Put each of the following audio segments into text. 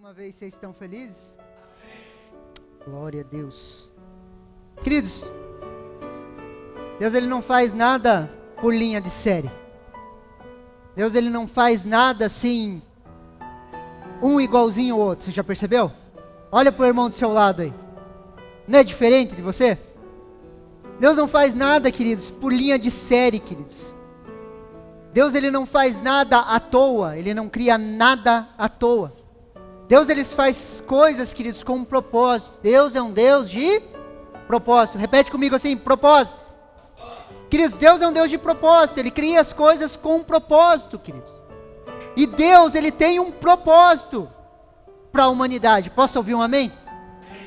uma vez vocês estão felizes? Glória a Deus. Queridos, Deus ele não faz nada por linha de série. Deus ele não faz nada assim, um igualzinho ao outro. Você já percebeu? Olha para o irmão do seu lado aí. Não é diferente de você? Deus não faz nada, queridos, por linha de série, queridos. Deus ele não faz nada à toa. Ele não cria nada à toa. Deus ele faz coisas, queridos, com um propósito. Deus é um Deus de propósito. Repete comigo assim, propósito. Queridos, Deus é um Deus de propósito. Ele cria as coisas com um propósito, queridos. E Deus ele tem um propósito para a humanidade. Posso ouvir um amém?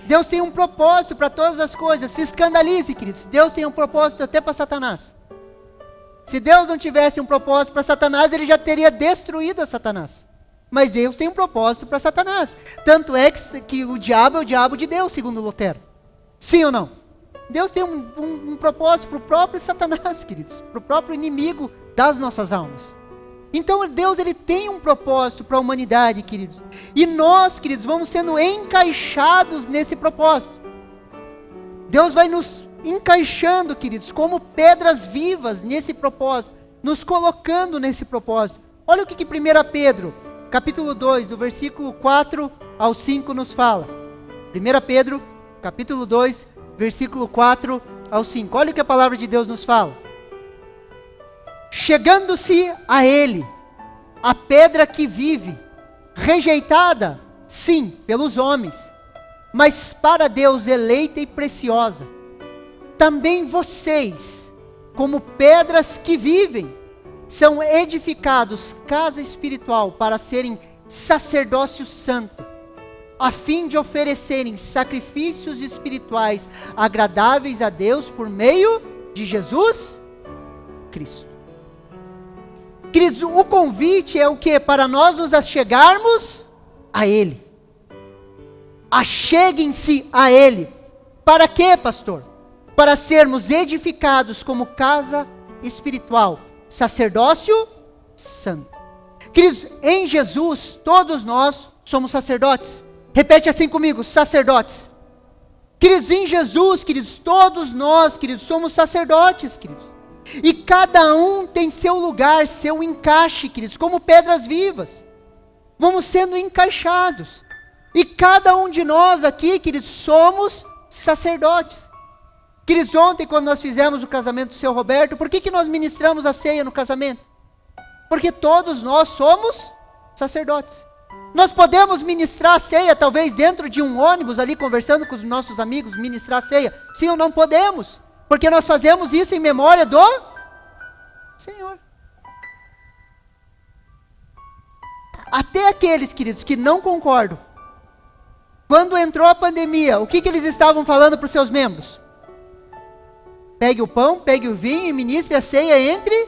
Deus tem um propósito para todas as coisas. Se escandalize, queridos. Deus tem um propósito até para Satanás. Se Deus não tivesse um propósito para Satanás, ele já teria destruído a Satanás. Mas Deus tem um propósito para Satanás. Tanto é que o diabo é o diabo de Deus, segundo Lutero. Sim ou não? Deus tem um propósito para o próprio Satanás, queridos. Para o próprio inimigo das nossas almas. Então Deus ele tem um propósito para a humanidade, queridos. E nós, queridos, vamos sendo encaixados nesse propósito. Deus vai nos encaixando, queridos, como pedras vivas nesse propósito. Nos colocando nesse propósito. Olha o que 1 Pedro, capítulo 2, do versículo 4 ao 5 nos fala. 1 Pedro, capítulo 2, versículo 4 ao 5. Olha o que a palavra de Deus nos fala. Chegando-se a ele, a pedra que vive, rejeitada, sim, pelos homens, mas para Deus eleita e preciosa. Também vocês, como pedras que vivem, são edificados casa espiritual para serem sacerdócio santo, a fim de oferecerem sacrifícios espirituais agradáveis a Deus por meio de Jesus Cristo. Queridos, o convite é o que? Para nós nos achegarmos a Ele. Acheguem-se a Ele. Para quê, pastor? Para sermos edificados como casa espiritual, sacerdócio santo. Queridos, em Jesus, todos nós somos sacerdotes. Repete assim comigo, sacerdotes. Queridos, em Jesus, queridos, todos nós, queridos, somos sacerdotes, queridos. E cada um tem seu lugar, seu encaixe, queridos, como pedras vivas. Vamos sendo encaixados. E cada um de nós aqui, queridos, somos sacerdotes. Queridos, ontem quando nós fizemos o casamento do seu Roberto, por que nós ministramos a ceia no casamento? Porque todos nós somos sacerdotes. Nós podemos ministrar a ceia, talvez dentro de um ônibus ali, conversando com os nossos amigos, ministrar a ceia. Sim ou não podemos? Porque nós fazemos isso em memória do Senhor. Até aqueles, queridos, que não concordam. Quando entrou a pandemia, o que eles estavam falando para os seus membros? Pegue o pão, pegue o vinho e ministre a ceia entre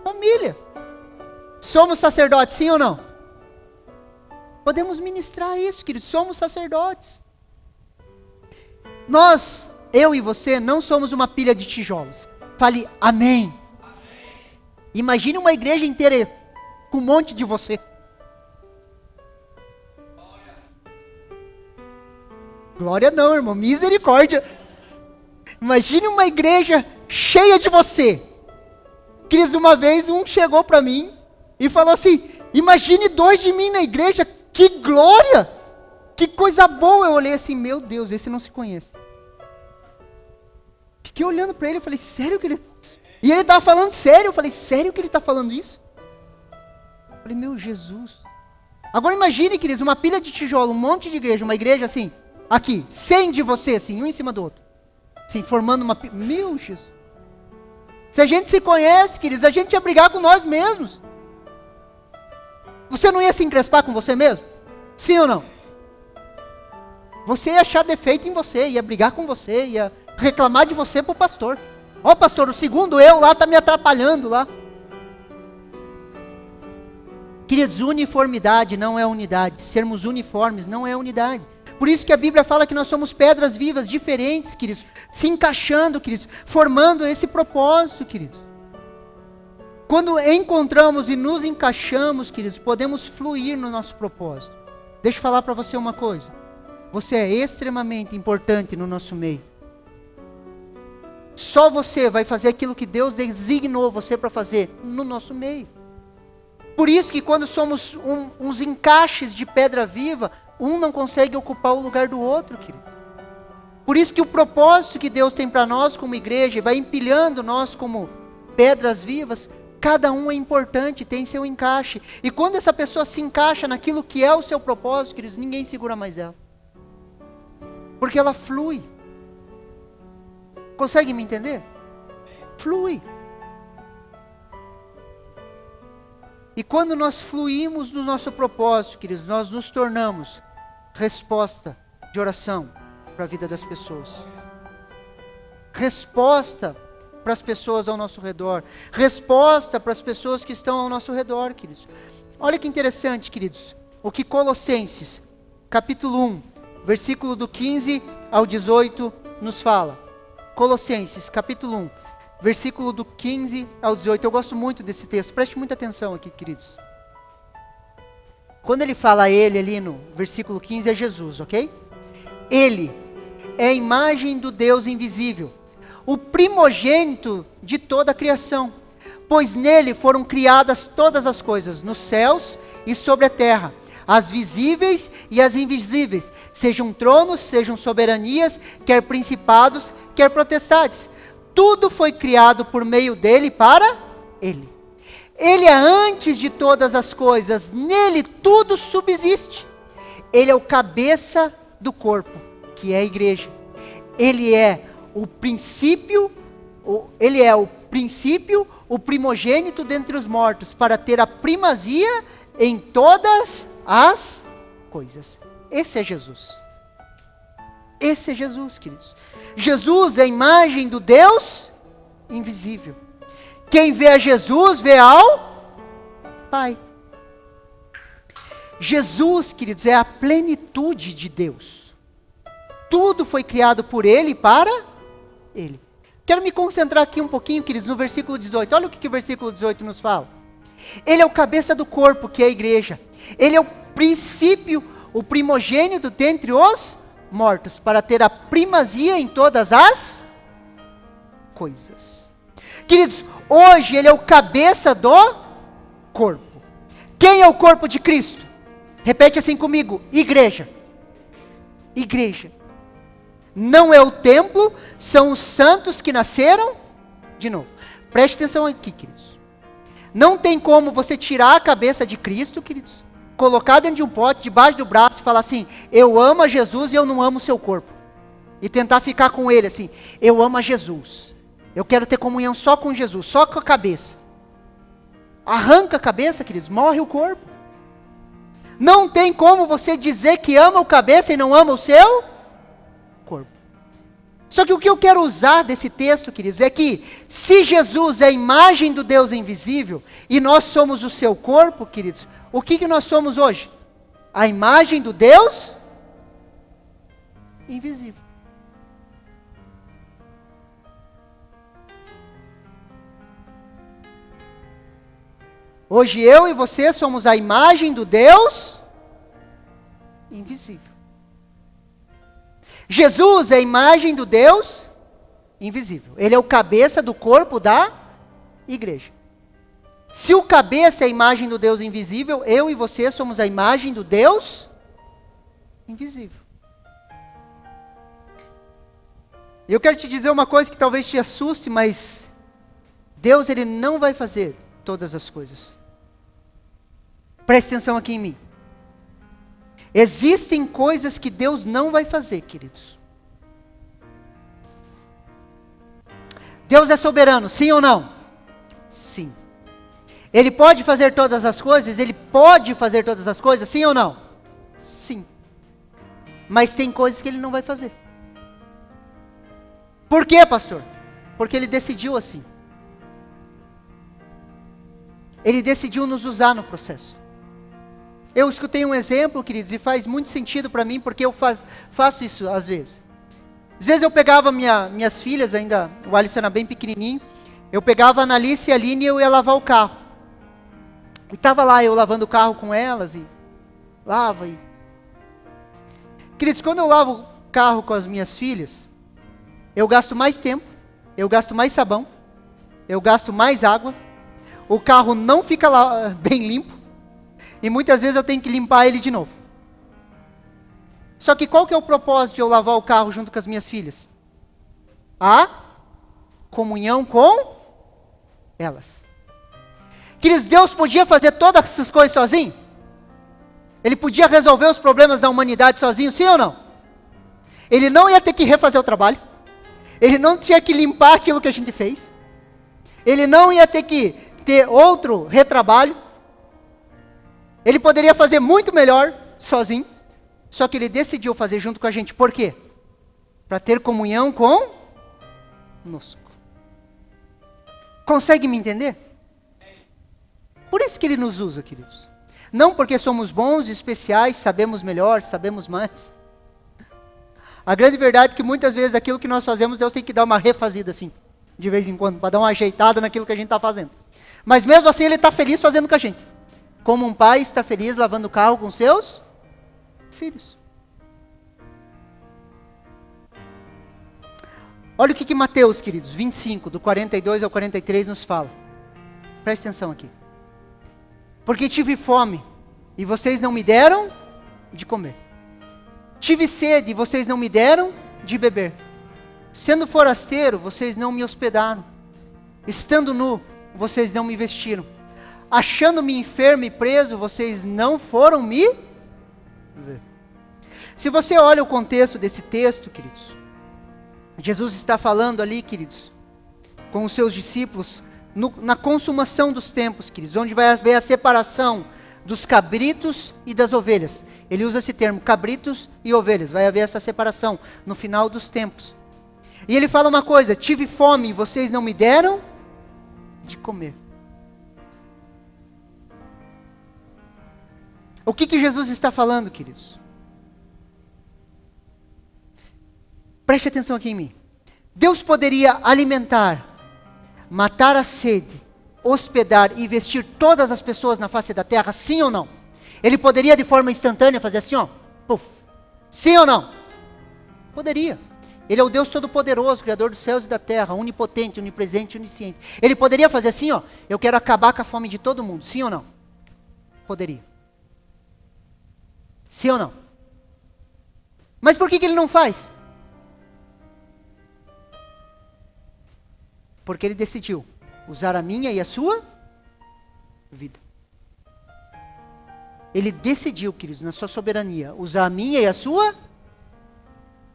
família. Somos sacerdotes, sim ou não? Podemos ministrar isso, queridos. Somos sacerdotes. Nós, eu e você, não somos uma pilha de tijolos. Fale amém. Imagine uma igreja inteira com um monte de você. Glória não, irmão. Misericórdia. Imagine uma igreja cheia de você. Queridos, uma vez um chegou para mim e falou assim, imagine 2 de mim na igreja, que glória, que coisa boa. Eu olhei assim, meu Deus, esse não se conhece. Fiquei olhando para ele, eu falei, sério que ele... E ele estava falando sério, eu falei, sério que ele está falando isso? Eu falei, meu Jesus. Agora imagine, queridos, uma pilha de tijolo, um monte de igreja, uma igreja assim, aqui, 100 de você assim, um em cima do outro. Assim, formando uma... Meu Jesus. Se a gente se conhece, queridos, a gente ia brigar com nós mesmos. Você não ia se encrespar com você mesmo? Sim ou não? Você ia achar defeito em você, ia brigar com você, ia reclamar de você para o pastor. Ó pastor, o segundo eu lá está me atrapalhando lá. Queridos, uniformidade não é unidade. Sermos uniformes não é unidade. Por isso que a Bíblia fala que nós somos pedras vivas, diferentes, queridos. Se encaixando, queridos. Formando esse propósito, queridos. Quando encontramos e nos encaixamos, queridos, podemos fluir no nosso propósito. Deixa eu falar para você uma coisa. Você é extremamente importante no nosso meio. Só você vai fazer aquilo que Deus designou você para fazer no nosso meio. Por isso que quando somos uns encaixes de pedra viva, um não consegue ocupar o lugar do outro, querido. Por isso que o propósito que Deus tem para nós como igreja, vai empilhando nós como pedras vivas, cada um é importante, tem seu encaixe. E quando essa pessoa se encaixa naquilo que é o seu propósito, queridos, ninguém segura mais ela. Porque ela flui. Consegue me entender? Flui. E quando nós fluímos no nosso propósito, queridos, nós nos tornamos resposta de oração para a vida das pessoas. Resposta para as pessoas ao nosso redor. Resposta para as pessoas que estão ao nosso redor, queridos. Olha que interessante, queridos. O que Colossenses, capítulo 1, versículo do 15 ao 18, nos fala. Colossenses, capítulo 1, versículo do 15 ao 18. Eu gosto muito desse texto. Preste muita atenção aqui, queridos. Quando ele fala ele ali no versículo 15, é Jesus, ok? Ele é a imagem do Deus invisível, o primogênito de toda a criação, pois nele foram criadas todas as coisas, nos céus e sobre a terra, as visíveis e as invisíveis, sejam tronos, sejam soberanias, quer principados, quer potestades. Tudo foi criado por meio dele para ele. Ele é antes de todas as coisas, nele tudo subsiste. Ele é o cabeça do corpo, que é a igreja. Ele é o princípio, o primogênito dentre os mortos, para ter a primazia em todas as coisas. Esse é Jesus. Esse é Jesus, queridos. Jesus é a imagem do Deus invisível. Quem vê a Jesus, vê ao Pai. Jesus, queridos, é a plenitude de Deus. Tudo foi criado por Ele e para Ele. Quero me concentrar aqui um pouquinho, queridos, no versículo 18. Olha o que o versículo 18 nos fala. Ele é o cabeça do corpo, que é a igreja. Ele é o princípio, o primogênito dentre os mortos, para ter a primazia em todas as coisas. Queridos, hoje ele é o cabeça do corpo. Quem é o corpo de Cristo? Repete assim comigo: igreja. Igreja. Não é o templo, são os santos que nasceram de novo. Preste atenção aqui, queridos. Não tem como você tirar a cabeça de Cristo, queridos, colocar dentro de um pote, debaixo do braço e falar assim: eu amo a Jesus e eu não amo o seu corpo. E tentar ficar com ele assim: eu amo a Jesus, eu quero ter comunhão só com Jesus, só com a cabeça. Arranca a cabeça, queridos, morre o corpo. Não tem como você dizer que ama o cabeça e não ama o seu corpo. Só que o que eu quero usar desse texto, queridos, é que se Jesus é a imagem do Deus invisível e nós somos o seu corpo, queridos, o que nós somos hoje? A imagem do Deus invisível. Hoje eu e você somos a imagem do Deus invisível. Jesus é a imagem do Deus invisível. Ele é o cabeça do corpo da igreja. Se o cabeça é a imagem do Deus invisível, eu e você somos a imagem do Deus invisível. Eu quero te dizer uma coisa que talvez te assuste, mas Deus, ele não vai fazer todas as coisas. Preste atenção aqui em mim. Existem coisas que Deus não vai fazer, queridos. Deus é soberano, sim ou não? Sim. Ele pode fazer todas as coisas? Ele pode fazer todas as coisas, sim ou não? Sim. Mas tem coisas que ele não vai fazer. Por quê, pastor? Porque ele decidiu assim. Ele decidiu nos usar no processo. Eu escutei um exemplo, queridos, e faz muito sentido para mim, porque eu faço isso às vezes. Às vezes eu pegava minhas filhas, ainda, o Alisson era bem pequenininho, eu pegava a Analice e a Aline e eu ia lavar o carro. E estava lá eu lavando o carro com elas, e lava, e Queridos, quando eu lavo o carro com as minhas filhas, eu gasto mais tempo, eu gasto mais sabão, eu gasto mais água, o carro não fica lá bem limpo, e muitas vezes eu tenho que limpar ele de novo. Só que qual que é o propósito de eu lavar o carro junto com as minhas filhas? A comunhão com elas. Queridos, Deus podia fazer todas essas coisas sozinho? Ele podia resolver os problemas da humanidade sozinho, sim ou não? Ele não ia ter que refazer o trabalho. Ele não tinha que limpar aquilo que a gente fez. Ele não ia ter que ter outro retrabalho. Ele poderia fazer muito melhor sozinho. Só que ele decidiu fazer junto com a gente. Por quê? Para ter comunhão conosco. Consegue me entender? Por isso que ele nos usa, queridos. Não porque somos bons, especiais, sabemos melhor, sabemos mais. A grande verdade é que muitas vezes aquilo que nós fazemos, Deus tem que dar uma refazida assim, de vez em quando, para dar uma ajeitada naquilo que a gente está fazendo. Mas mesmo assim ele está feliz fazendo com a gente. Como um pai está feliz lavando o carro com seus filhos. Olha o que Mateus, queridos, 25, do 42 ao 43 nos fala. Preste atenção aqui. Porque tive fome, e vocês não me deram de comer. Tive sede, e vocês não me deram de beber. Sendo forasteiro, vocês não me hospedaram. Estando nu, vocês não me vestiram. Achando-me enfermo e preso, vocês não foram me ver. Se você olha o contexto desse texto, queridos, Jesus está falando ali, queridos, com os seus discípulos, na consumação dos tempos, queridos, onde vai haver a separação dos cabritos e das ovelhas. Ele usa esse termo, cabritos e ovelhas. Vai haver essa separação no final dos tempos. E ele fala uma coisa: tive fome e vocês não me deram de comer. O que Jesus está falando, queridos? Preste atenção aqui em mim. Deus poderia alimentar, matar a sede, hospedar e vestir todas as pessoas na face da terra, sim ou não? Ele poderia de forma instantânea fazer assim, ó, puf, sim ou não? Poderia. Ele é o Deus Todo-Poderoso, Criador dos céus e da terra, onipotente, onipresente, onisciente. Ele poderia fazer assim, ó, eu quero acabar com a fome de todo mundo, sim ou não? Poderia. Sim ou não? Mas por que ele não faz? Porque ele decidiu usar a minha e a sua vida. Ele decidiu, queridos, na sua soberania, usar a minha e a sua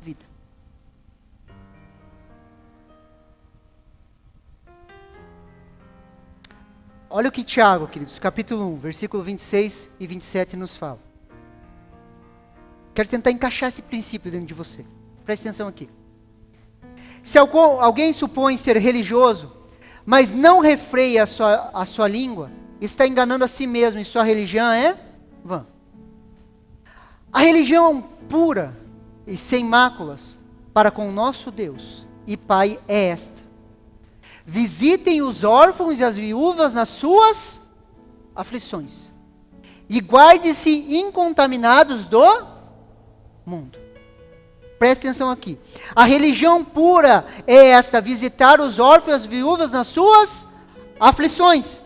vida. Olha o que Tiago, queridos, capítulo 1, versículo 26 e 27 nos fala. Quero tentar encaixar esse princípio dentro de você. Preste atenção aqui. Se alguém supõe ser religioso, mas não refreia a sua língua, está enganando a si mesmo e sua religião é vã. A religião pura e sem máculas para com o nosso Deus e Pai é esta: visitem os órfãos e as viúvas nas suas aflições e guardem-se incontaminados do mundo. Preste atenção aqui. A religião pura é esta: visitar os órfãos e as viúvas nas suas aflições.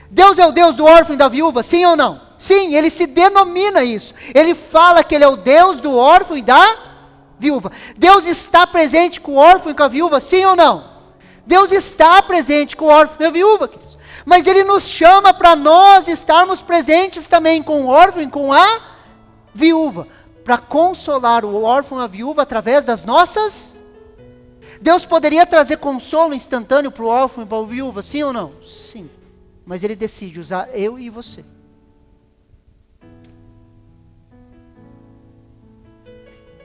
Deus é o Deus do órfão e da viúva, sim ou não? Sim, ele se denomina isso. Ele fala que ele é o Deus do órfão e da viúva. Deus está presente com o órfão e com a viúva, sim ou não? Deus está presente com o órfão e a viúva, queridos. Mas ele nos chama para nós estarmos presentes também com o órfão e com a viúva, para consolar o órfão e a viúva através das nossas. Deus poderia trazer consolo instantâneo para o órfão e para a viúva, sim ou não? Sim. Mas ele decide usar eu e você.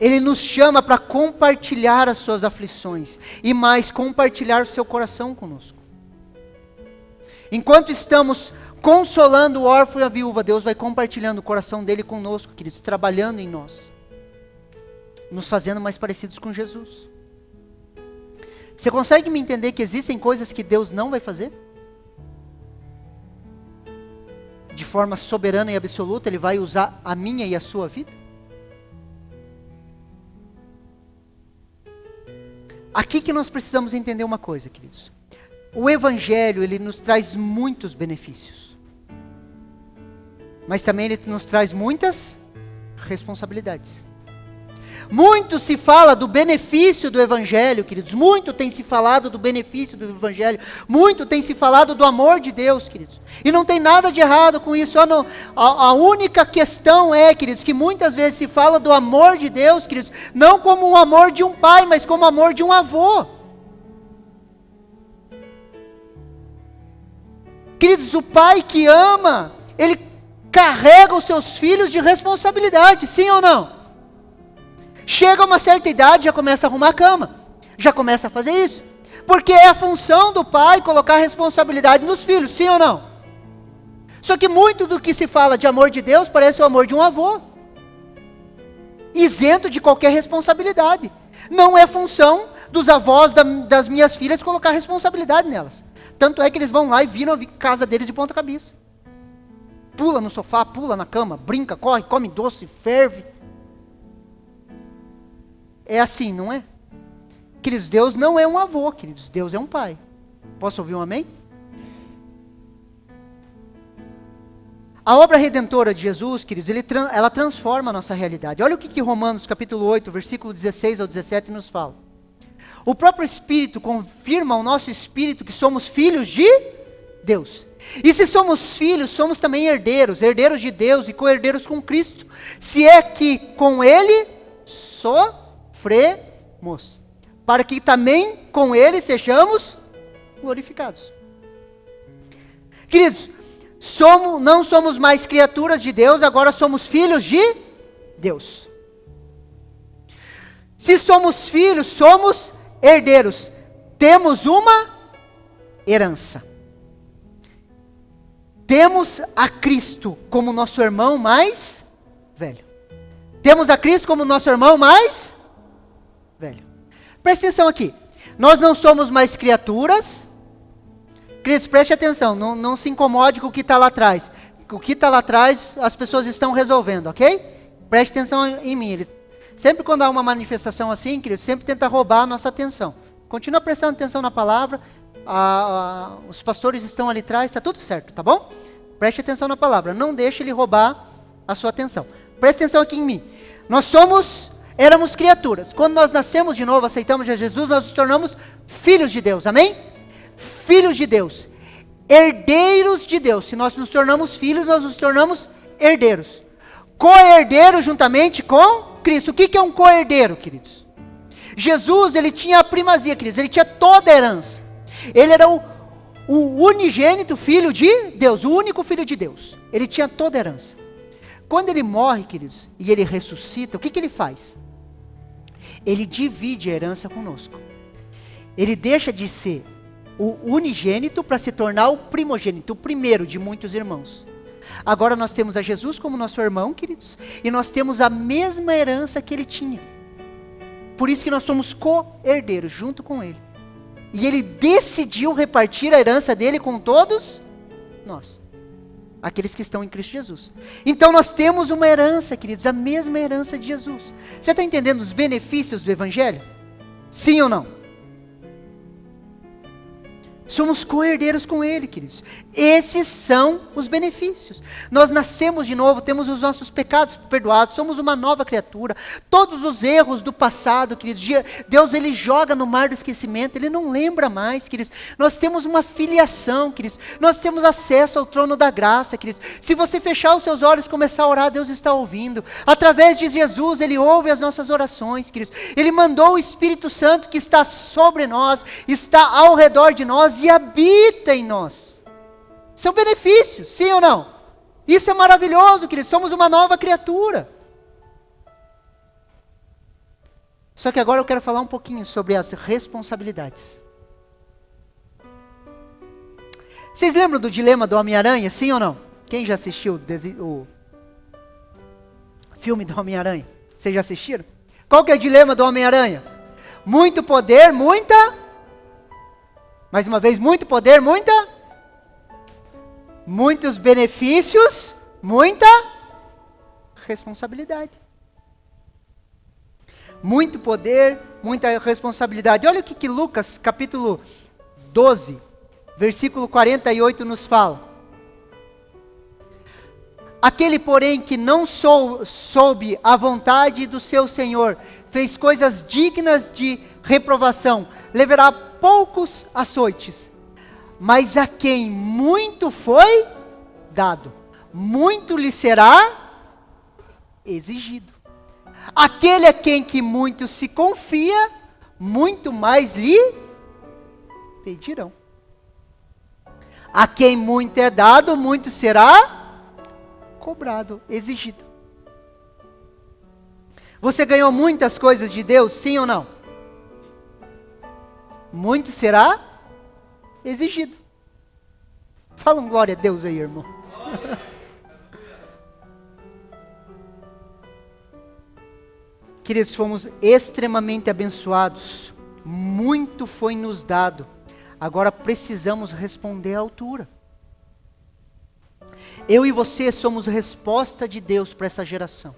Ele nos chama para compartilhar as suas aflições e mais, compartilhar o seu coração conosco. Enquanto estamos consolando o órfão e a viúva, Deus vai compartilhando o coração dele conosco, queridos, trabalhando em nós, nos fazendo mais parecidos com Jesus. Você consegue me entender que existem coisas que Deus não vai fazer? De forma soberana e absoluta, Ele vai usar a minha e a sua vida? Aqui que nós precisamos entender uma coisa, queridos. O Evangelho, ele nos traz muitos benefícios. Mas também ele nos traz muitas responsabilidades. Muito se fala do benefício do Evangelho, queridos. Muito tem se falado do benefício do Evangelho. Muito tem se falado do amor de Deus, queridos. E não tem nada de errado com isso. A única questão é, queridos, que muitas vezes se fala do amor de Deus, queridos, não como o amor de um pai, mas como o amor de um avô. Queridos, o pai que ama, ele carrega os seus filhos de responsabilidade, sim ou não? Chega a uma certa idade, já começa a arrumar a cama, já começa a fazer isso, porque é a função do pai colocar responsabilidade nos filhos, sim ou não? Só que muito do que se fala de amor de Deus parece o amor de um avô, isento de qualquer responsabilidade. Não é função dos avós das minhas filhas colocar responsabilidade nelas. Tanto é que eles vão lá e viram a casa deles de ponta cabeça. Pula no sofá, pula na cama, brinca, corre, come doce, ferve. É assim, não é? Queridos, Deus não é um avô, queridos. Deus é um pai. Posso ouvir um amém? A obra redentora de Jesus, queridos, ela transforma a nossa realidade. Olha o que Romanos capítulo 8, versículo 16 ao 17 nos fala. O próprio Espírito confirma ao nosso espírito que somos filhos de Deus. E se somos filhos, somos também herdeiros, herdeiros de Deus e co-herdeiros com Cristo. Se é que com Ele sofremos, para que também com Ele sejamos glorificados. Queridos, não somos mais criaturas de Deus, agora somos filhos de Deus. Se somos filhos, somos herdeiros. Temos uma herança. Temos a Cristo como nosso irmão mais velho. Temos a Cristo como nosso irmão mais velho. Preste atenção aqui. Nós não somos mais criaturas. Queridos, preste atenção. Não se incomode com o que está lá atrás. O que está lá atrás, as pessoas estão resolvendo, ok? Preste atenção em mim. Sempre quando há uma manifestação assim, queridos, sempre tenta roubar a nossa atenção. Continua prestando atenção na palavra. Os pastores estão ali atrás, está tudo certo, tá bom? Preste atenção na palavra. Não deixe ele roubar a sua atenção. Preste atenção aqui em mim. Éramos criaturas. Quando nós nascemos de novo, aceitamos Jesus, nós nos tornamos filhos de Deus, amém? Filhos de Deus, herdeiros de Deus. Se nós nos tornamos filhos, nós nos tornamos herdeiros. Co-herdeiros juntamente com Cristo. O que é um co-herdeiro, queridos? Jesus, ele tinha a primazia, queridos. Ele tinha toda a herança. Ele era o unigênito filho de Deus, o único filho de Deus. Ele tinha toda a herança. Quando ele morre, queridos, e ele ressuscita, o que ele faz? Ele divide a herança conosco. Ele deixa de ser o unigênito para se tornar o primogênito, o primeiro de muitos irmãos. Agora nós temos a Jesus como nosso irmão, queridos, e nós temos a mesma herança que ele tinha. Por isso que nós somos co-herdeiros junto com ele. E ele decidiu repartir a herança dele com todos nós, aqueles que estão em Cristo Jesus. Então nós temos uma herança, queridos, a mesma herança de Jesus. Você está entendendo os benefícios do Evangelho? Sim ou não? Somos co-herdeiros com Ele, queridos. Esses são os benefícios. Nós nascemos de novo, temos os nossos pecados perdoados, somos uma nova criatura. Todos os erros do passado, queridos, Deus ele joga no mar do esquecimento, Ele não lembra mais, queridos. Nós temos uma filiação, queridos. Nós temos acesso ao trono da graça, queridos. Se você fechar os seus olhos e começar a orar, Deus está ouvindo. Através de Jesus, Ele ouve as nossas orações, queridos. Ele mandou o Espírito Santo que está sobre nós, está ao redor de nós e habita em nós. São benefícios, sim ou não? Isso é maravilhoso, queridos. Somos uma nova criatura. Só que agora eu quero falar um pouquinho sobre as responsabilidades. Vocês lembram do dilema do Homem-Aranha, sim ou não? Quem já assistiu o filme do Homem-Aranha? Vocês já assistiram? Qual que é o dilema do Homem-Aranha? Muito poder, mais uma vez, muito poder, muitos benefícios, muita responsabilidade. muito poder, muita responsabilidade. Olha o que Lucas, capítulo 12, versículo 48 nos fala. Aquele, porém, que não soube a vontade do seu Senhor, fez coisas dignas de reprovação, levará poucos açoites. Mas a quem muito foi dado, muito lhe será exigido. Aquele a quem que muito se confia, muito mais lhe pedirão. A quem muito é dado, muito será cobrado, exigido. Você ganhou muitas coisas de Deus, sim ou não? Muito será exigido. Fala um glória a Deus aí, irmão. Queridos, fomos extremamente abençoados. Muito foi nos dado. Agora precisamos responder à altura. Eu e você somos resposta de Deus para essa geração.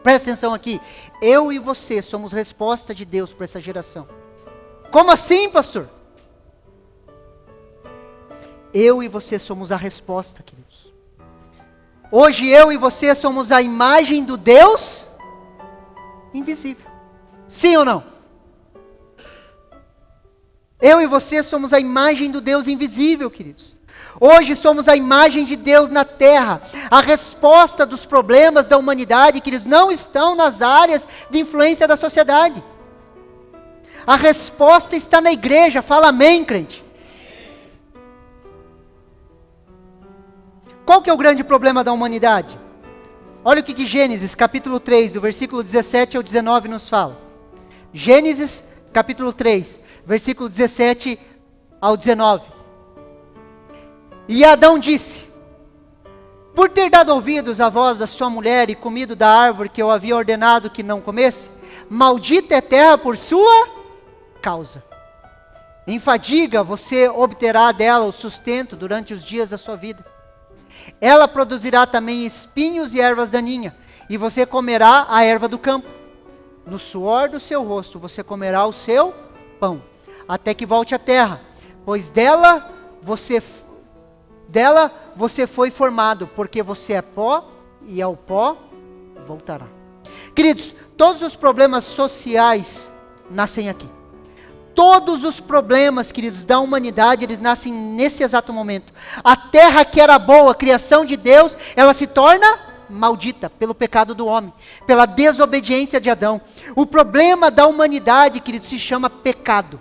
Presta atenção aqui. Eu e você somos resposta de Deus para essa geração. Como assim, pastor? Eu e você somos a resposta, queridos. Hoje eu e você somos a imagem do Deus invisível. Sim ou não? Eu e você somos a imagem do Deus invisível, queridos. Hoje somos a imagem de Deus na terra. A resposta dos problemas da humanidade, queridos, não estão nas áreas de influência da sociedade. A resposta está na igreja. Fala amém, crente. Qual que é o grande problema da humanidade? Olha o que Gênesis, capítulo 3, do versículo 17 ao 19 nos fala. Gênesis, capítulo 3, versículo 17 ao 19. E Adão disse: por ter dado ouvidos à voz da sua mulher e comido da árvore que eu havia ordenado que não comesse, maldita é a terra por sua causa. Em fadiga você obterá dela o sustento durante os dias da sua vida. Ela produzirá também espinhos e ervas daninhas, e você comerá a erva do campo. No suor do seu rosto você comerá o seu pão, até que volte à terra, pois dela você foi formado, porque você é pó, e ao pó voltará. Queridos, todos os problemas sociais nascem aqui. Todos os problemas, queridos, da humanidade, eles nascem nesse exato momento. A terra que era boa, a criação de Deus, ela se torna maldita pelo pecado do homem, pela desobediência de Adão. O problema da humanidade, queridos, se chama pecado.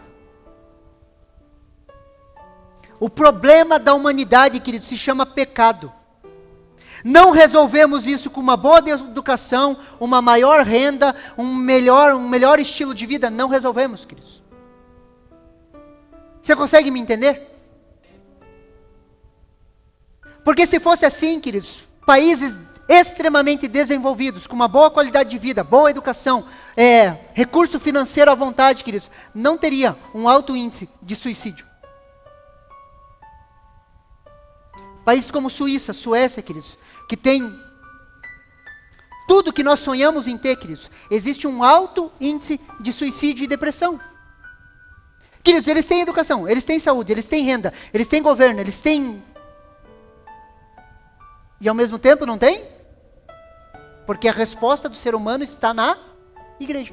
O problema da humanidade, queridos, se chama pecado. Não resolvemos isso com uma boa educação, uma maior renda, um melhor estilo de vida. Não resolvemos, queridos. Você consegue me entender? Porque se fosse assim, queridos, países extremamente desenvolvidos, com uma boa qualidade de vida, boa educação, recurso financeiro à vontade, queridos, não teria um alto índice de suicídio. Países como Suíça, Suécia, queridos, que tem tudo que nós sonhamos em ter, queridos, existe um alto índice de suicídio e depressão. Queridos, eles têm educação, eles têm saúde, eles têm renda, eles têm governo, eles têm... E ao mesmo tempo não tem? Porque a resposta do ser humano está na igreja.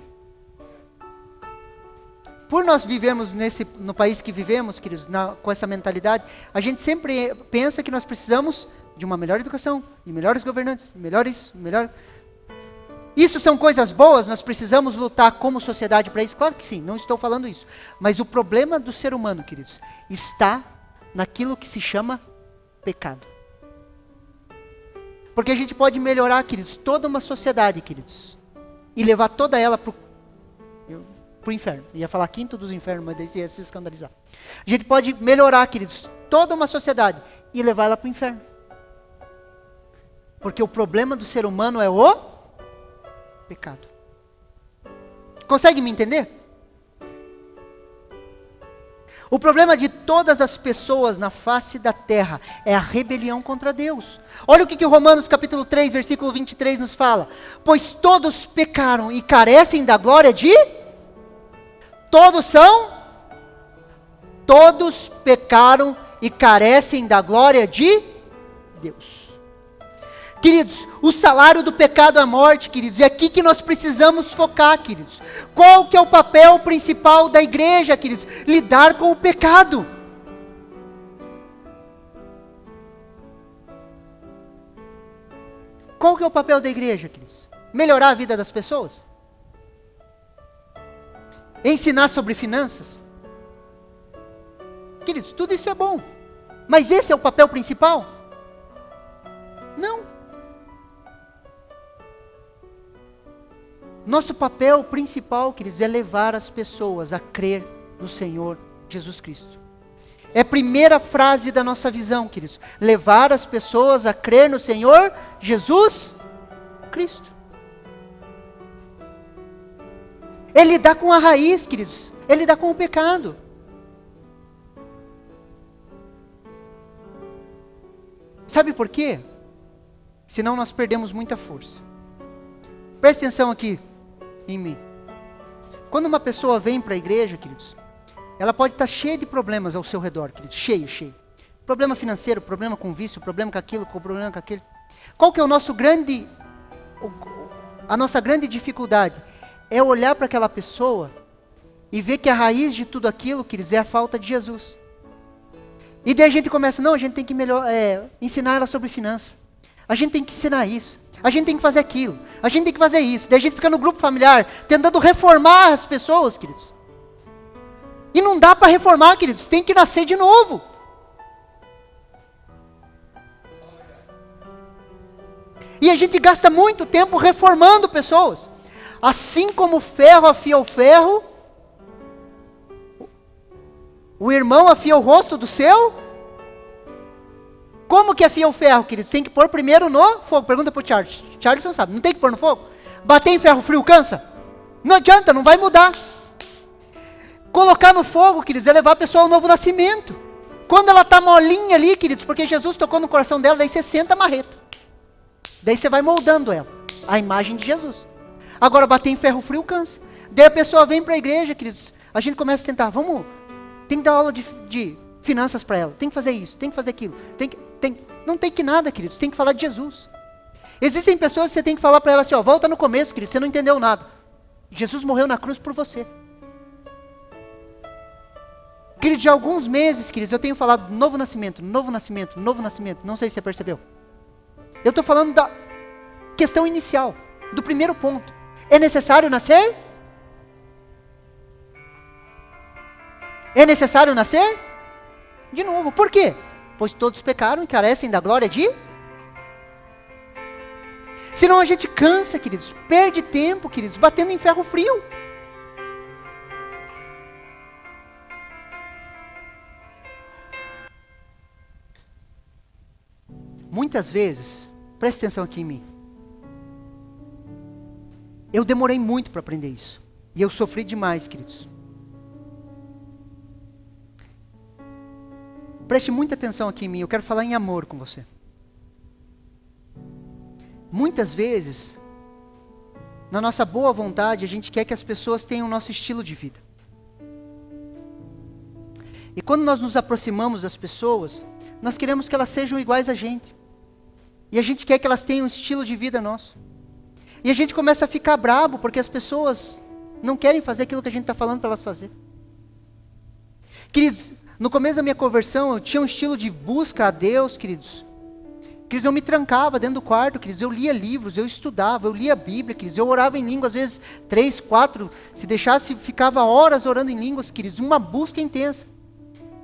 Por nós vivemos no país que vivemos, queridos, com essa mentalidade, a gente sempre pensa que nós precisamos de uma melhor educação, de melhores governantes, melhor. Isso são coisas boas, nós precisamos lutar como sociedade para isso? Claro que sim, não estou falando isso. Mas o problema do ser humano, queridos, está naquilo que se chama pecado. Porque a gente pode melhorar, queridos, toda uma sociedade, queridos, e levar toda ela para o inferno. Eu ia falar quinto dos infernos, mas daí ia se escandalizar. A gente pode melhorar, queridos, toda uma sociedade e levar ela para o inferno. Porque o problema do ser humano é o pecado. Consegue me entender? O problema de todas as pessoas na face da terra é a rebelião contra Deus. Olha o que Romanos capítulo 3, versículo 23 nos fala. Pois todos pecaram e carecem da glória de... Todos pecaram e carecem da glória de Deus. Queridos, o salário do pecado é a morte, queridos. É aqui que nós precisamos focar, queridos. Qual que é o papel principal da igreja, queridos? Lidar com o pecado. Qual que é o papel da igreja, queridos? Melhorar a vida das pessoas? Ensinar sobre finanças? Queridos, tudo isso é bom. Mas esse é o papel principal? Não. Nosso papel principal, queridos, é levar as pessoas a crer no Senhor Jesus Cristo. É a primeira frase da nossa visão, queridos. Levar as pessoas a crer no Senhor Jesus Cristo. É lidar com a raiz, queridos. É lidar com o pecado. Sabe por quê? Senão nós perdemos muita força. Presta atenção aqui em mim. Quando uma pessoa vem para a igreja, queridos, ela pode estar cheia de problemas ao seu redor, queridos. Cheio. Problema financeiro, problema com vício, problema com aquilo, problema com aquele. Qual que é a nossa grande dificuldade? É olhar para aquela pessoa e ver que a raiz de tudo aquilo, queridos, é a falta de Jesus. E daí a gente começa, não, a gente tem que ensinar ela sobre finanças. A gente tem que ensinar isso. A gente tem que fazer aquilo. A gente tem que fazer isso. Daí a gente fica no grupo familiar, tentando reformar as pessoas, queridos. E não dá para reformar, queridos. Tem que nascer de novo. E a gente gasta muito tempo reformando pessoas. Assim como o ferro afia o ferro, o irmão afia o rosto do seu. Como que afia o ferro, queridos? Tem que pôr primeiro no fogo. Pergunta para o Charles. Charles não sabe. Não tem que pôr no fogo? Bater em ferro frio cansa? Não adianta, não vai mudar. Colocar no fogo, queridos, é levar a pessoa ao novo nascimento. Quando ela está molinha ali, queridos, porque Jesus tocou no coração dela, daí você senta a marreta. Daí você vai moldando ela, a imagem de Jesus. Agora, bater em ferro frio cansa. Daí a pessoa vem para a igreja, queridos, a gente começa a tentar, tem que dar aula de finanças para ela, tem que fazer isso, tem que fazer aquilo, não tem que nada, queridos, tem que falar de Jesus. Existem pessoas que você tem que falar para elas assim, volta no começo, queridos, você não entendeu nada. Jesus morreu na cruz por você. Queridos, de alguns meses, queridos, eu tenho falado novo nascimento, não sei se você percebeu. Eu estou falando da questão inicial, do primeiro ponto. É necessário nascer? É necessário nascer? De novo, por quê? Pois todos pecaram e carecem da glória de... Senão a gente cansa, queridos, perde tempo, queridos, batendo em ferro frio. Muitas vezes, preste atenção aqui em mim. Eu demorei muito para aprender isso. E eu sofri demais, queridos. Preste muita atenção aqui em mim, eu quero falar em amor com você. Muitas vezes, na nossa boa vontade, a gente quer que as pessoas tenham o nosso estilo de vida. E quando nós nos aproximamos das pessoas, nós queremos que elas sejam iguais a gente. E a gente quer que elas tenham um estilo de vida nosso. E a gente começa a ficar brabo, porque as pessoas não querem fazer aquilo que a gente está falando para elas fazer. Queridos, no começo da minha conversão, eu tinha um estilo de busca a Deus, queridos. Queridos, eu me trancava dentro do quarto, queridos, eu lia livros, eu estudava, eu lia a Bíblia, queridos, eu orava em línguas, às vezes 3, 4, se deixasse, ficava horas orando em línguas, queridos, uma busca intensa.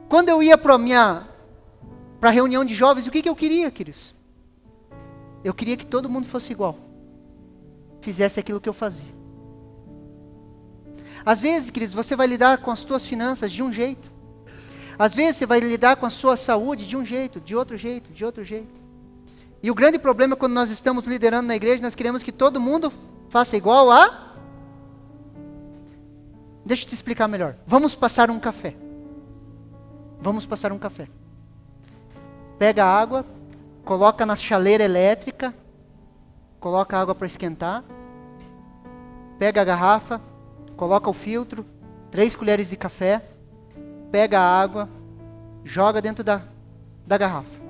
Quando eu ia para a reunião de jovens, o que eu queria, queridos? Eu queria que todo mundo fosse igual, fizesse aquilo que eu fazia. Às vezes, queridos, você vai lidar com as suas finanças de um jeito. Às vezes você vai lidar com a sua saúde de um jeito, de outro jeito, de outro jeito. E o grande problema é quando nós estamos liderando na igreja, nós queremos que todo mundo faça igual a... Deixa eu te explicar melhor. Vamos passar um café. Vamos passar um café. Pega a água, coloca na chaleira elétrica, coloca a água para esquentar, pega a garrafa, coloca o filtro, 3 colheres de café, pega a água, joga dentro da garrafa.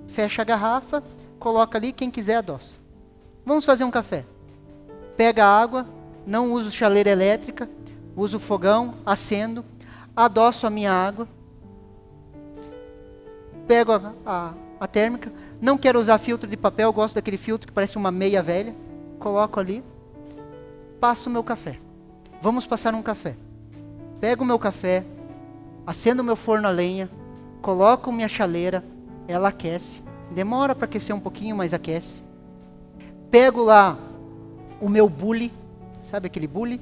Fecha a garrafa, coloca ali, quem quiser adoça. Vamos fazer um café. Pega a água, não uso chaleira elétrica, uso fogão, acendo, adoço a minha água, pego a térmica, não quero usar filtro de papel, gosto daquele filtro que parece uma meia velha, coloco ali, passo o meu café. Vamos passar um café. Pego o meu café, acendo o meu forno a lenha, coloco minha chaleira, ela aquece, demora para aquecer um pouquinho, mas aquece. Pego lá o meu bule, sabe aquele bule?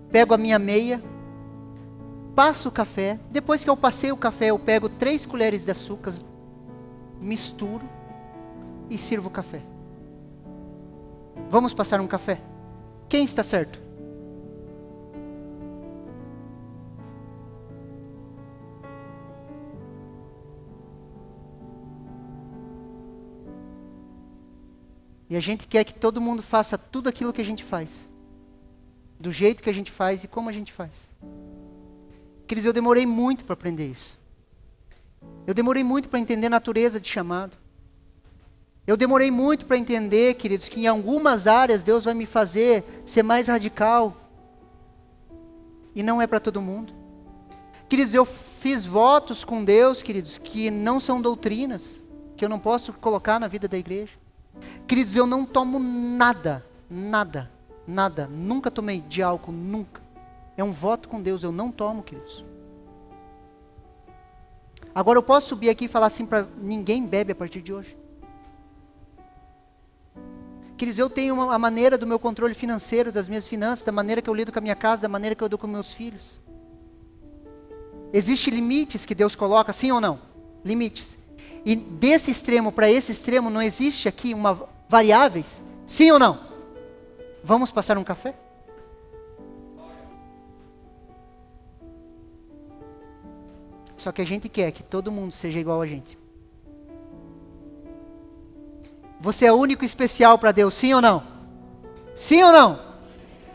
Pego a minha meia, passo o café, depois que eu passei o café, eu pego 3 colheres de açúcar, misturo e sirvo o café. Vamos passar um café? Quem está certo? E a gente quer que todo mundo faça tudo aquilo que a gente faz, do jeito que a gente faz e como a gente faz. Queridos, eu demorei muito para aprender isso. Eu demorei muito para entender a natureza de chamado. Eu demorei muito para entender, queridos, que em algumas áreas Deus vai me fazer ser mais radical. E não é para todo mundo. Queridos, eu fiz votos com Deus, queridos, que não são doutrinas, que eu não posso colocar na vida da igreja. Queridos, eu não tomo nada, nunca tomei de álcool, nunca. É um voto com Deus, eu não tomo, queridos. Agora eu posso subir aqui e falar assim para ninguém bebe a partir de hoje. Queridos, eu tenho a maneira do meu controle financeiro, das minhas finanças, da maneira que eu lido com a minha casa, da maneira que eu lido com meus filhos. Existem limites que Deus coloca, sim ou não? Limites. E desse extremo para esse extremo não existe aqui variáveis, sim ou não? Vamos passar um café? Só que a gente quer que todo mundo seja igual a gente. Você é único e especial para Deus, sim ou não? Sim ou não?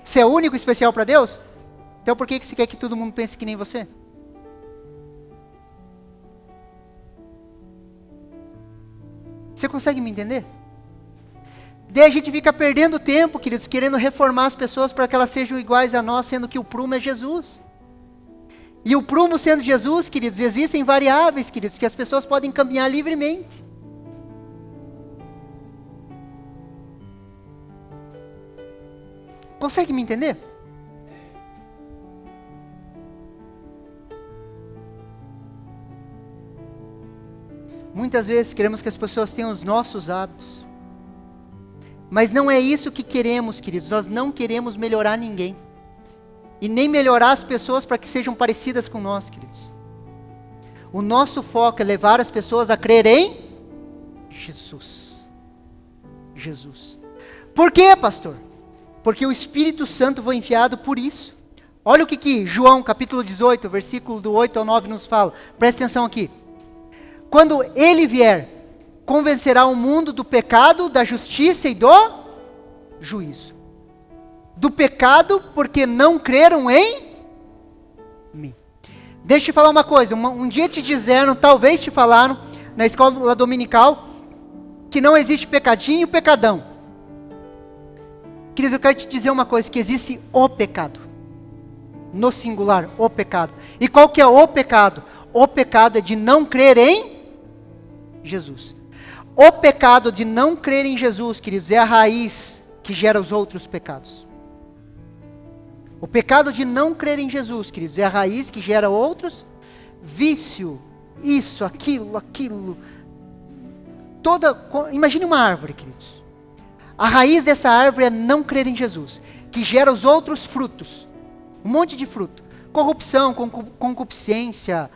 Você é único e especial para Deus? Então por que você quer que todo mundo pense que nem você? Você consegue me entender? Daí a gente fica perdendo tempo, queridos, querendo reformar as pessoas para que elas sejam iguais a nós, sendo que o prumo é Jesus. E o prumo sendo Jesus, queridos, existem variáveis, queridos, que as pessoas podem caminhar livremente. Consegue me entender? Muitas vezes queremos que as pessoas tenham os nossos hábitos. Mas não é isso que queremos, queridos. Nós não queremos melhorar ninguém. E nem melhorar as pessoas para que sejam parecidas com nós, queridos. O nosso foco é levar as pessoas a crer em Jesus. Jesus. Por quê, pastor? Porque o Espírito Santo foi enviado por isso. Olha o que João capítulo 18, versículo do 8 ao 9 nos fala. Presta atenção aqui. Quando ele vier, convencerá o mundo do pecado, da justiça e do juízo. Do pecado, porque não creram em mim. Deixa eu te falar uma coisa. Um dia te disseram, talvez te falaram, na escola dominical, que não existe pecadinho e pecadão. Queridos, eu quero te dizer uma coisa, que existe o pecado. No singular, o pecado. E qual que é o pecado? O pecado é de não crer em Jesus. O pecado de não crer em Jesus, queridos, é a raiz que gera os outros pecados. O pecado de não crer em Jesus, queridos, é a raiz que gera outros vício, isso, aquilo. Imagine uma árvore, queridos. A raiz dessa árvore é não crer em Jesus, que gera os outros frutos. Um monte de fruto. Corrupção, concupiscência,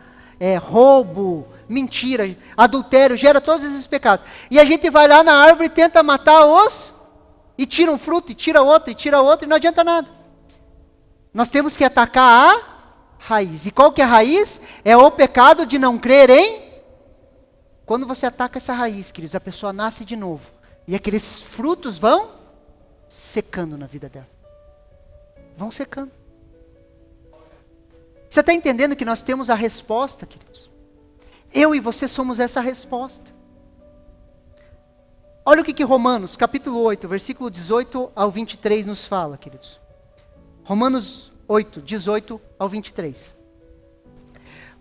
roubo, mentira, adultério, gera todos esses pecados. E a gente vai lá na árvore e tenta matar e tira um fruto, e tira outro, e não adianta nada. Nós temos que atacar a raiz. E qual que é a raiz? É o pecado de não crer em... Quando você ataca essa raiz, queridos, a pessoa nasce de novo. E aqueles frutos vão secando na vida dela. Vão secando. Você está entendendo que nós temos a resposta, queridos? Eu e você somos essa resposta. Olha o que Romanos, capítulo 8, versículo 18 ao 23 nos fala, queridos. Romanos 8, 18 ao 23.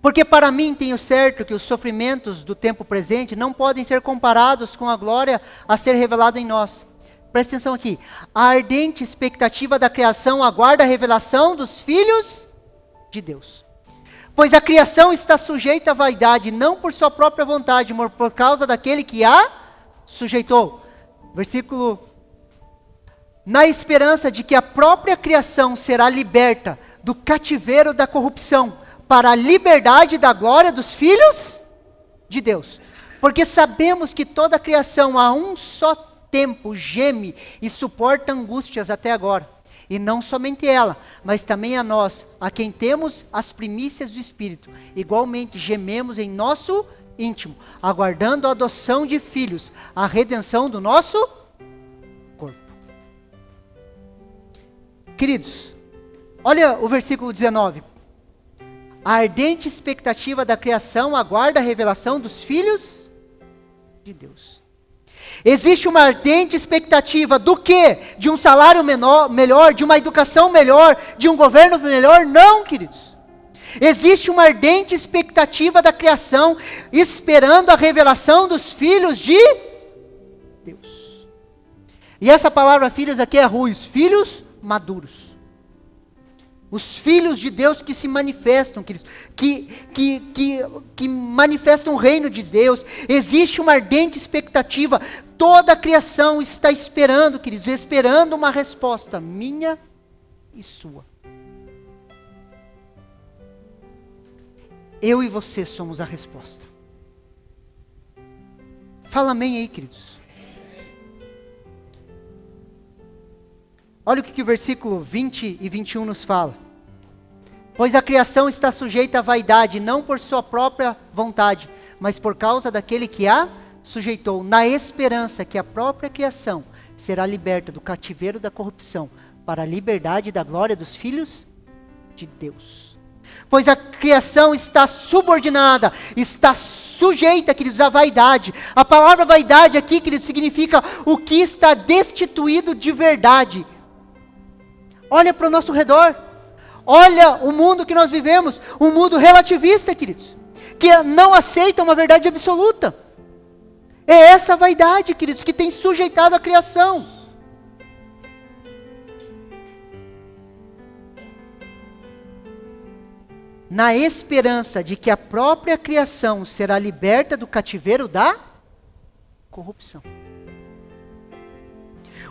Porque para mim tenho certo que os sofrimentos do tempo presente não podem ser comparados com a glória a ser revelada em nós. Presta atenção aqui. A ardente expectativa da criação aguarda a revelação dos filhos de Deus. Pois a criação está sujeita à vaidade, não por sua própria vontade, mas por causa daquele que a sujeitou. Versículo. Na esperança de que a própria criação será liberta do cativeiro da corrupção, para a liberdade da glória dos filhos de Deus. Porque sabemos que toda a criação a um só tempo geme e suporta angústias até agora. E não somente ela, mas também a nós, a quem temos as primícias do Espírito. Igualmente gememos em nosso íntimo, aguardando a adoção de filhos, a redenção do nosso corpo. Queridos, olha o versículo 19. A ardente expectativa da criação aguarda a revelação dos filhos de Deus. Existe uma ardente expectativa do quê? De um salário melhor, de uma educação melhor, de um governo melhor? Não, queridos. Existe uma ardente expectativa da criação, esperando a revelação dos filhos de Deus. E essa palavra filhos aqui é ruis, filhos maduros. Os filhos de Deus que se manifestam, queridos, que manifestam o reino de Deus. Existe uma ardente expectativa. Toda a criação está esperando, queridos, esperando uma resposta minha e sua. Eu e você somos a resposta. Fala amém aí, queridos. Olha o que o versículo 20 e 21 nos fala. Pois a criação está sujeita à vaidade, não por sua própria vontade, mas por causa daquele que a sujeitou, na esperança que a própria criação será liberta do cativeiro da corrupção, para a liberdade da glória dos filhos de Deus. Pois a criação está subordinada, está sujeita, queridos, à vaidade. A palavra vaidade aqui, queridos, significa o que está destituído de verdade. Olha para o nosso redor. Olha o mundo que nós vivemos. Um mundo relativista, queridos. Que não aceita uma verdade absoluta. É essa vaidade, queridos, que tem sujeitado a criação. Na esperança de que a própria criação será liberta do cativeiro da corrupção.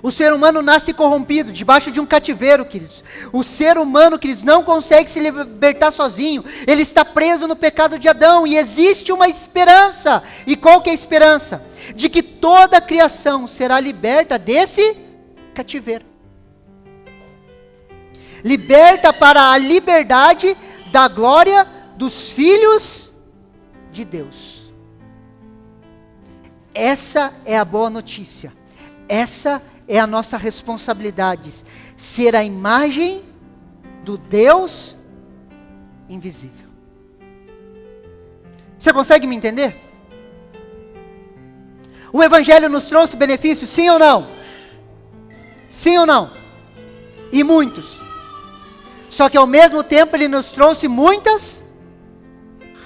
O ser humano nasce corrompido, debaixo de um cativeiro, queridos. O ser humano, queridos, não consegue se libertar sozinho. Ele está preso no pecado de Adão. E existe uma esperança. E qual que é a esperança? De que toda a criação será liberta desse cativeiro. Liberta para a liberdade da glória dos filhos de Deus. Essa é a boa notícia. Essa é a nossa responsabilidade, ser a imagem do Deus invisível. Você consegue me entender? O Evangelho nos trouxe benefícios, sim ou não? Sim ou não? E muitos. Só que ao mesmo tempo ele nos trouxe muitas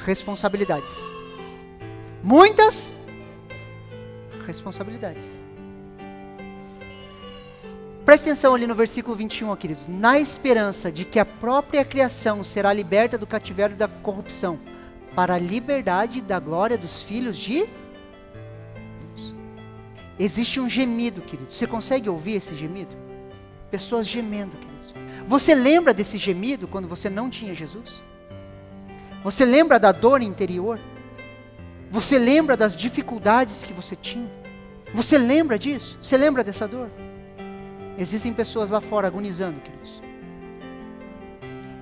responsabilidades. Muitas responsabilidades. Presta atenção ali no versículo 21, queridos. Na esperança de que a própria criação será liberta do cativeiro da corrupção, para a liberdade da glória dos filhos de Deus. Existe um gemido, queridos. Você consegue ouvir esse gemido? Pessoas gemendo, queridos. Você lembra desse gemido quando você não tinha Jesus? Você lembra da dor interior? Você lembra das dificuldades que você tinha? Você lembra disso? Você lembra dessa dor? Existem pessoas lá fora agonizando, queridos.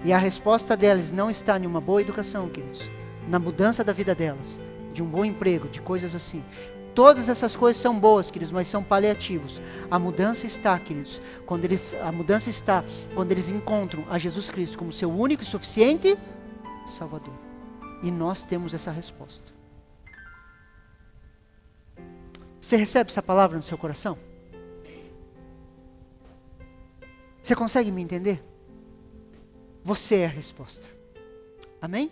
E a resposta delas não está em uma boa educação, queridos. Na mudança da vida delas. De um bom emprego, de coisas assim. Todas essas coisas são boas, queridos, mas são paliativos. A mudança está, queridos, quando eles encontram a Jesus Cristo como seu único e suficiente Salvador. E nós temos essa resposta. Você recebe essa palavra no seu coração? Você consegue me entender? Você é a resposta. Amém?